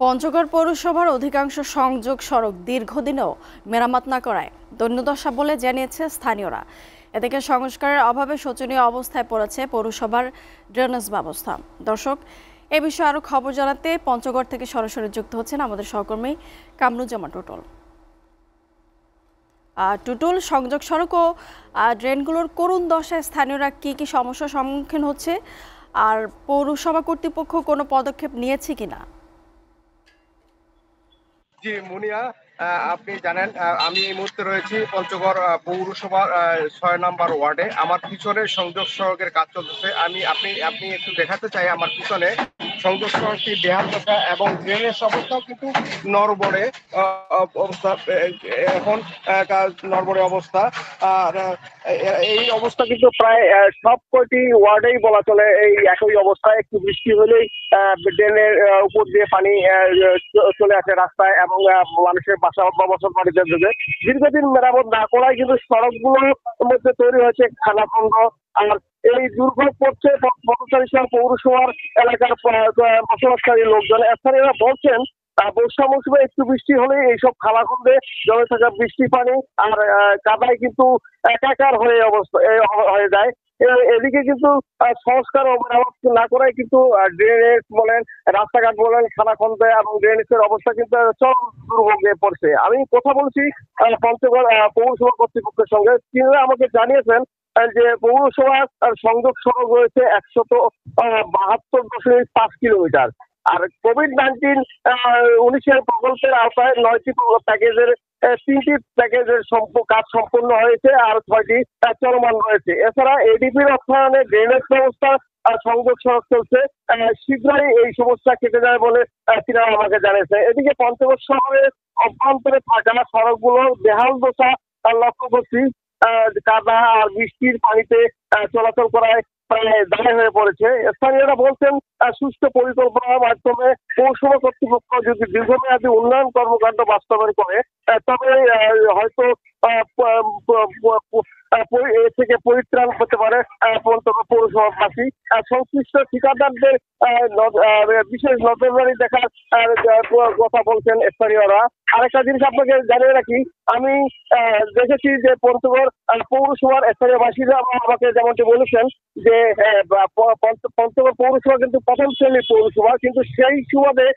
পঞ্চগড় পৌরসভার অধিকাংশ সংযোগ সড়ক দীর্ঘদিনেও মেরামত না করায় দৈন্যদশা বলে জানিয়েছে স্থানীয়রা। এদিকে সংস্কারের অভাবে শোচনীয় অবস্থায় পড়েছে পৌরসভার ড্রেনেজ ব্যবস্থা। দর্শক, এ বিষয়ে আরও খবর জানাতে পঞ্চগড় থেকে সরাসরি যুক্ত হচ্ছেন আমাদের সহকর্মী কামরুজ্জামান টুটুল। টুটুল, সংযোগ সড়ক ও ড্রেনগুলোর করুণ দশায় স্থানীয়রা কি কি সমস্যার সম্মুখীন হচ্ছে, আর পৌরসভা কর্তৃপক্ষ কোনো পদক্ষেপ নিয়েছে কিনা? জি মুনিয়া, আপনি জানেন আমি এই মুহূর্তে রয়েছি পঞ্চগড় পৌরসভার ৬ নম্বর ওয়ার্ডে। আমার পিছনে সংযোগ সড়কের কাজ চলতেছে। আপনি একটু দেখাতে চাই আমার পিছনে সংযোগ সড়কটি বেহাল দশা এবং ড্রেনেজ অবস্থাও কিন্তু নড়বড়ে অবস্থা। এখন নড়বড়ে অবস্থা। আর এই অবস্থা কিন্তু প্রায় সব কয়টি ওয়ার্ডেই বলা চলে এই একই অবস্থা। একটু বৃষ্টি হলেই ড্রেনের উপর দিয়ে পানি চলে আসে রাস্তায় এবং মানুষের বাসা বা বসত বাড়িতে ঢুকে। দীর্ঘদিন মেরামত না করায় কিন্তু সড়কগুলোর মধ্যে তৈরি হয়েছে খানাখন্দ। আর এই দুর্ভোগ পড়ছে পথচারী পৌরসভার এলাকার বসবাসকারী লোকজন। স্থানীয়রা বলছেন বর্ষা মৌসুমে একটু বৃষ্টি হলে এইসব খানাখন্দে জমে থাকা বৃষ্টির পানি আর কাদায় কিন্তু একাকার হয়ে যায়। এদিকে কিন্তু সংস্কার ও মেরামত না করায় কিন্তু ড্রেনেজ বলেন, রাস্তাঘাট বলেন, খানাখন্দে এবং ড্রেনেজের অবস্থা কিন্তু চরম দুর্ভোগে পড়ছে। আমি কথা বলছি পঞ্চগড় পৌরসভা কর্তৃপক্ষের সঙ্গে। তিনি আমাকে জানিয়েছেন যে পৌরসভার সংযোগ সড়ক রয়েছে ১৭২.৫ কিলোমিটার। আর কোভিড-19 প্রকল্পের আওতায় ৯টি প্যাকেজের ৩টি প্যাকেজের কাজ সম্পন্ন হয়েছে আর ৬টি চলমান রয়েছে। এছাড়া এডিপির অর্থায়নে ড্রেনেজ ব্যবস্থা সংযোগ সড়ক চলছে। শীঘ্রই এই সমস্যা কেটে যাবে বলে তিনি আমাকে জানিয়েছে। এদিকে পঞ্চগড় শহরের অভ্যন্তরে থাকা সড়কগুলো বেহাল দশা লক্ষ্য করছি। কাদা আর বৃষ্টির পানিতে চলাচল করায় প্রায় দায় হয়ে পড়েছে। স্থানীয়রা বলছেন সুষ্ঠু পরিকল্পনার মাধ্যমে পৌরসভা কর্তৃপক্ষ যদি দীর্ঘমেয়াদী উন্নয়ন কর্মকাণ্ড বাস্তবায়ন করে তবে হয়তো এ থেকে পরিত্রাণ হতে পারে পৌরসভাবাসী। সংশ্লিষ্ট ঠিকাদারদের বিশেষ নজরদারি দেখার কথা বলছেন স্থানীয়রা। আরেকটা জিনিস আপনাকে জানিয়ে রাখি, আমি দেখেছি যে পঞ্চগড় পৌরসভার স্থানীয় বাসিন্দা আমাকে যেমনটি বলেছেন যে পঞ্চগড় পৌরসভা কিন্তু প্রথম শ্রেণীর পৌরসভা, কিন্তু সেই সুবাদে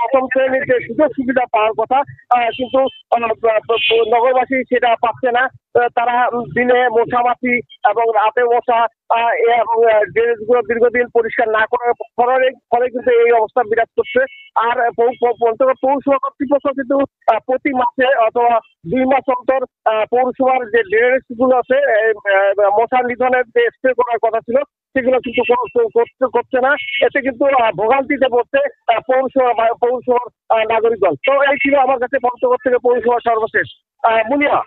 প্রথম শ্রেণীর যে সুযোগ সুবিধা পাওয়ার কথা কিন্তু নগরবাসী সেটা পাচ্ছে না। তারা দিনে মশামাছি এবং রাতে মশা এবং ড্রেনেজগুলো দীর্ঘদিন পরিষ্কার না করার ফলে কিন্তু এই অবস্থা বিরাজ করছে। আর পঞ্চগড় পৌরসভা কর্তৃপক্ষ কিন্তু প্রতি মাসে অথবা ২ মাস অন্তর পৌরসভার যে ড্রেনেজ গুলো আছে মশা নিধনের যে স্প্রে করার কথা ছিল সেগুলো কিন্তু করছে না। এতে কিন্তু ভোগান্তিতে পড়ছে পৌরসভার নাগরিকগণ। তো এই ছিল আমার কাছে পঞ্চগড় থেকে পৌরসভার সর্বশেষ। মুনিয়া।